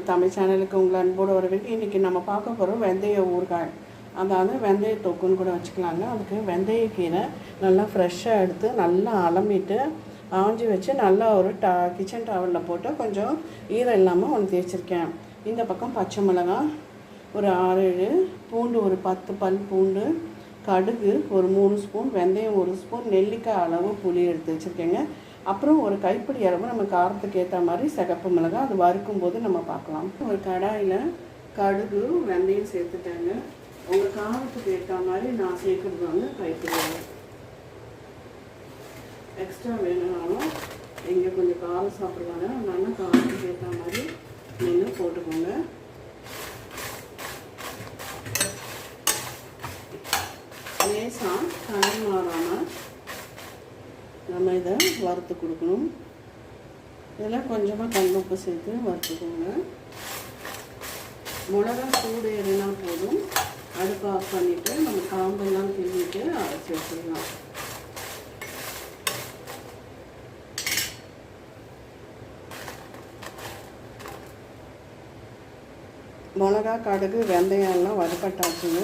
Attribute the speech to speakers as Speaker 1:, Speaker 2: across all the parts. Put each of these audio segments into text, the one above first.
Speaker 1: தமிழ் சேனலுக்கு உங்களை அன்போடு வரவேற்று இன்றைக்கி நம்ம பார்க்க போகிறோம் வெந்தய ஊறுகாய். அதாவது வெந்தய தொக்குன்னு கூட வச்சுக்கலாங்க. அதுக்கு வெந்தயக்கீரை நல்லா ஃப்ரெஷ்ஷாக எடுத்து நல்லா அலம்பிட்டு ஆஞ்சி வச்சு நல்லா ஒரு கிச்சன் டவலில் போட்டு கொஞ்சம் ஈரம் இல்லாமல் ஒன்று தேய்ச்சிருக்கேன். இந்த பக்கம் பச்சை மிளகாய் ஒரு 6-7, பூண்டு ஒரு 10 பல் பூண்டு, கடுகு ஒரு 3 ஸ்பூன், வெந்தயம் 1 ஸ்பூன், நெல்லிக்காய் அளவு புளி எடுத்து வச்சுருக்கேங்க. அப்புறம் ஒரு கைப்பிடி அளவு நம்ம காரத்துக்கு ஏற்ற மாதிரி சிகப்பு மிளகாய், அது வறுக்கும் போது நம்ம பார்க்கலாம். ஒரு கடாயில் கடுகு வெந்தயம் சேர்த்துட்டாங்க. உங்கள் காரத்துக்கு ஏற்ற மாதிரி நான் சேர்க்குறது வந்து கைப்பிடி அளவு. எக்ஸ்ட்ரா வேணும்னாலும் இங்கே கொஞ்சம் காரம் சாப்பிடுவாங்க, அதனால காரத்துக்கு ஏற்ற மாதிரி நீங்கள் போட்டுக்கோங்க. லேசாக கலர் மாறாமல் நம்ம இதை வறுத்து கொடுக்கணும். இதில் கொஞ்சமாக கல்லுப்பு சேர்த்து வறுத்துக்கோங்க. மிளகா சூடு ஏறினா போதும். அடுப்பு ஆஃப் பண்ணிவிட்டு நம்ம காம்பெல்லாம் கிள்ளிட்டு அரைச்சி வச்சுக்கலாம். மிளகா கடுகு வெந்தயம் எல்லாம் வறுப்பட்டாச்சுங்க.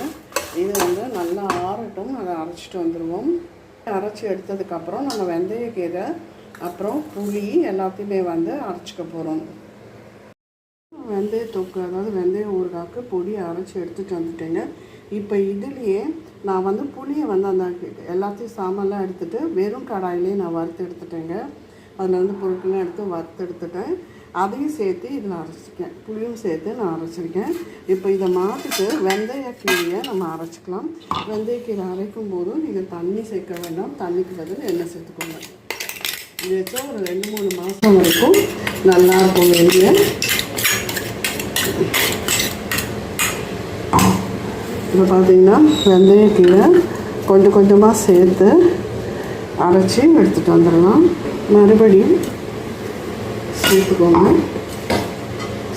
Speaker 1: இது வந்து நல்லா ஆறட்டும், அதை அரைச்சிட்டு வந்துடுவோம். அரைச்சி எடுத்ததுக்கப்புறம் நம்ம வெந்தயக்கீரை அப்புறம் புளி எல்லாத்தையுமே வந்து அரைச்சிக்க போகிறோம். வெந்தய தொக்கு அதாவது வெந்தய ஊறுகாய்க்கு பொடி அரைச்சி எடுத்துகிட்டு வந்துட்டேங்க. இப்போ இதுலேயே நான் வந்து புளியை வந்து அந்த எல்லாத்தையும் சாமான்லாம் எடுத்துகிட்டு வெறும் கடாயிலே நான் வறுத்து எடுத்துட்டேங்க. அதில் வந்து பொருட்கள்லாம் எடுத்து வறுத்து எடுத்துட்டேன். அதையும் சேர்த்து இதில் அரைச்சிருக்கேன். புளியும் சேர்த்து நான் அரைச்சிருக்கேன். இப்போ இதை மாற்றிட்டு வெந்தயக்கீரையை நம்ம அரைச்சிக்கலாம். வெந்தயக்கீரை அரைக்கும் போதும் நீங்கள் தண்ணி சேர்க்க வேண்டாம், தண்ணிக்கு பதில் எண்ணெய் சேர்த்துக்கோங்க. இது வச்சா ஒரு 2-3 மாதம் வரைக்கும் நல்லாயிருக்கும் வெளியே. இப்போ பார்த்தீங்கன்னா வெந்தயக்கீரை கொஞ்சம் கொஞ்சமாக சேர்த்து அரைச்சி எடுத்துகிட்டு வந்துடலாம். மறுபடியும் சேர்த்துக்கோங்க.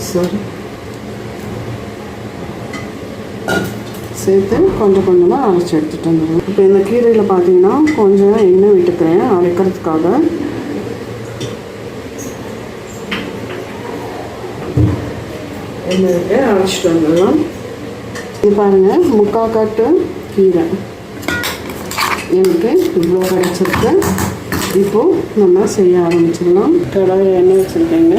Speaker 1: சரி, சேர்த்து கொஞ்சம் கொஞ்சமாக அரைச்சி எடுத்துகிட்டு வந்துடுவோம். இப்போ இந்த கீரையில் பார்த்தீங்கன்னா கொஞ்சம் எண்ணெய் விட்டுக்கிறேன் அரைக்கிறதுக்காக. எண்ணெய் விட்டு அரைச்சிட்டு வந்துடலாம். இது பாருங்கள், 3/4 கட்டு கீரை எனக்கு இவ்வளோ கிடச்சிருக்கு. இப்போது நம்ம செய்ய ஆரம்பிச்சிடலாம். கடாயில் எண்ணெய் வச்சுருக்கேங்க.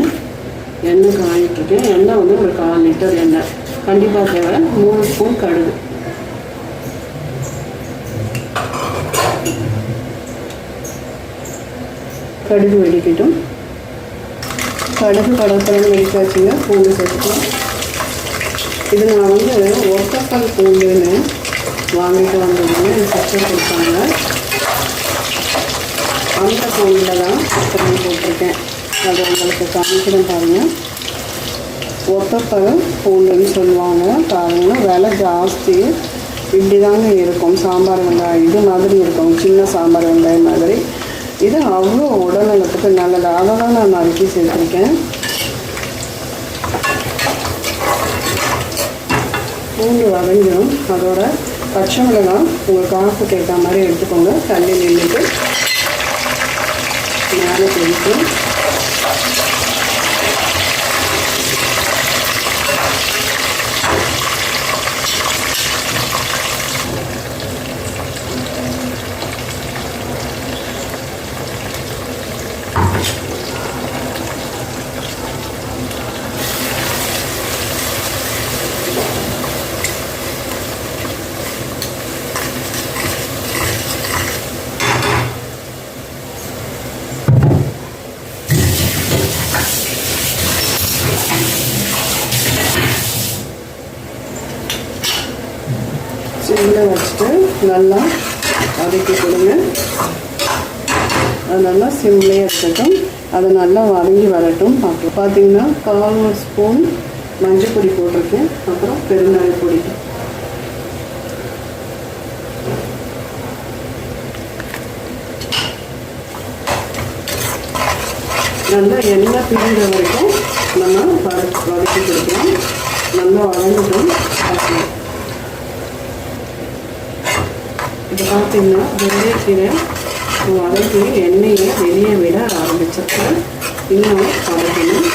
Speaker 1: எண்ணெய் காயிட்ருக்கேன். எண்ணெய் வந்து ஒரு 1/4 லிட்டர் எண்ணெய் கண்டிப்பாக தேவை. 3 ஸ்பூன் கடுகு, கடுகு வெடிக்கட்டும். கடுகு கடற்கரை வெடிக்க வச்சுங்க. பூண்டு சேர்த்துக்கலாம். இது நான் வந்து ஒத்தப்பல் பூண்டுன்னு வாங்கிட்டு வந்ததுங்க. இது சர்ச்சை கொடுத்தாங்க. அந்த பூண்டில் தான் சர்க்கரை போட்டிருக்கேன். அதை உங்களுக்கு காமிக்கிறேன் பாருங்கள். ஒத்தப்பல் பூண்டுன்னு சொல்லுவாங்க. பாருங்கள், விலை ஜாஸ்தி. இப்படி தாங்க இருக்கும். சாம்பார் வெங்காயம் இது மாதிரி இருக்கும், சின்ன சாம்பார் வெங்காயம் மாதிரி. இது அவ்வளோ உடல்நலத்துக்கு நல்லது. அதை தான் நான் நறுக்கி சேர்த்துருக்கேன். பூண்டு வதங்கிடும். அதோட பச்சை மிளகாய் உங்கள் காசுக்கு ஏற்ற மாதிரி எடுத்துக்கோங்க. தள்ளி நின்றுட்டு மேலே தெரிக்கும். சிம்மில் வச்சுட்டு நல்லா வதக்கி கொடுங்க. அது நல்லா சிம்லேயே இருக்கட்டும். அது நல்லா வதங்கி வரட்டும். பார்த்தீங்கன்னா 1/4 ஸ்பூன் மஞ்சள் பொடி போட்டிருக்கேன். அப்புறம் பெருங்காய பொடி. நல்லா எண்ணெய் பிரிகிற வரைக்கும் நம்ம வதக்கி கொடுக்கலாம். நல்லா வதங்கட்டும். இப்போ பார்த்தீங்கன்னா வெந்தயக்கீரை வதக்கி எண்ணெயை வெளியே விட ஆரம்பிச்சிருக்கேன். இன்னும் வதக்கணும்.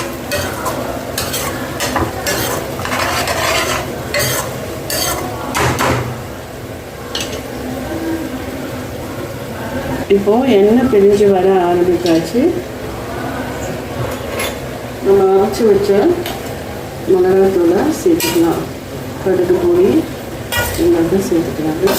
Speaker 1: இப்போது எண்ணெய் பிரிஞ்சு வர ஆரம்பித்தாச்சு. நம்ம அரைச்சி வச்ச மிளகாத்தூளை சேர்த்துக்கலாம். கடுகு பொடி எல்லாத்தையும் சேர்த்துக்கலாங்க.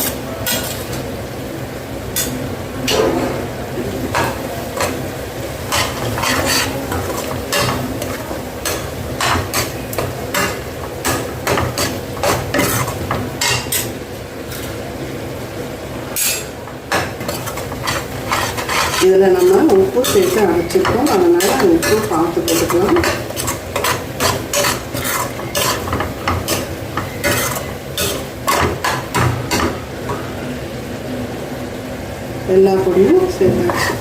Speaker 1: இதில் நம்ம உப்பு சேர்த்து அரைச்சிருக்கோம், அதனால் உப்பு பார்த்து போட்டுக்கலாம். எல்லா பொடியும் சேர்த்தாச்சு.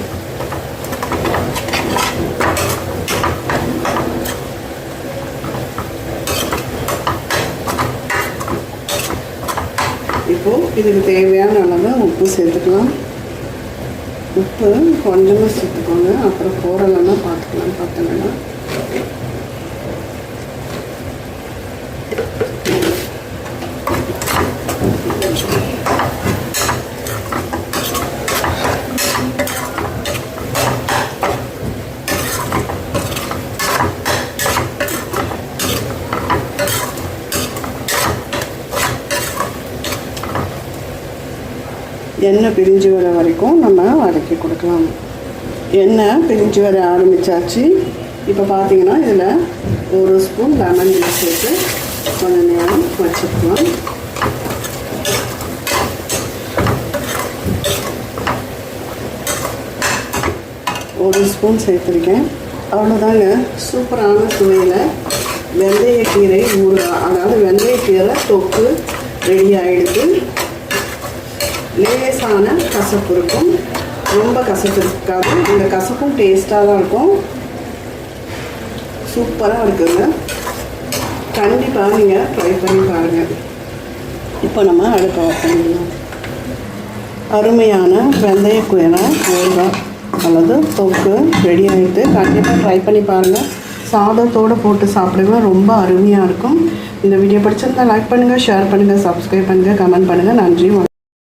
Speaker 1: இப்போது இதுக்கு தேவையான அளவு உப்பு சேர்த்துக்கலாம். உப்பு கொஞ்சமாக சேர்த்துக்கோங்க, அப்புறம் போடலைன்னா பார்த்துக்கலாம். பார்த்தோன்னா எண்ணெய் பிரிஞ்சு வர வரைக்கும் நம்ம வதக்கி கொடுக்கலாம். எண்ணெய் பிரிஞ்சு வர ஆரம்பித்தாச்சு. இப்போ பார்த்தீங்கன்னா இதில் 1 ஸ்பூன் லெமன் ஜூஸ் சேர்த்து கொஞ்சம் நேரம் வச்சுக்கலாம். ஒரு ஸ்பூன் சேர்த்துருக்கேன். அவ்வளோதாங்க. சூப்பரான சுவையில் வெந்தயக்கீரை ஊறுகாய், அதாவது வெந்தயக்கீரை தொக்கு ரெடி ஆகிடுது. லேசான கசப்பு இருக்கும், ரொம்ப கசப்பு இருக்காது. இந்த கசப்பும் டேஸ்ட்டாக தான் இருக்கும். சூப்பராக இருக்குங்க. கண்டிப்பாக நீங்கள் ட்ரை பண்ணி பாருங்கள். இப்போ நம்ம அடுப்பை ஆஃப் பண்ணிடலாம். அருமையான வெந்தயக்கீரை ஊறுகாய் அல்லது தொக்கு ரெடி ஆகிட்டு கண்டிப்பாக ட்ரை பண்ணி பாருங்கள். சாதத்தோடு போட்டு சாப்பிடுங்க, ரொம்ப அருமையாக இருக்கும். இந்த வீடியோ பிடிச்சிருந்தால் லைக் பண்ணுங்கள், ஷேர் பண்ணுங்கள், சப்ஸ்கிரைப் பண்ணுங்கள், கமெண்ட் பண்ணுங்கள். நன்றி.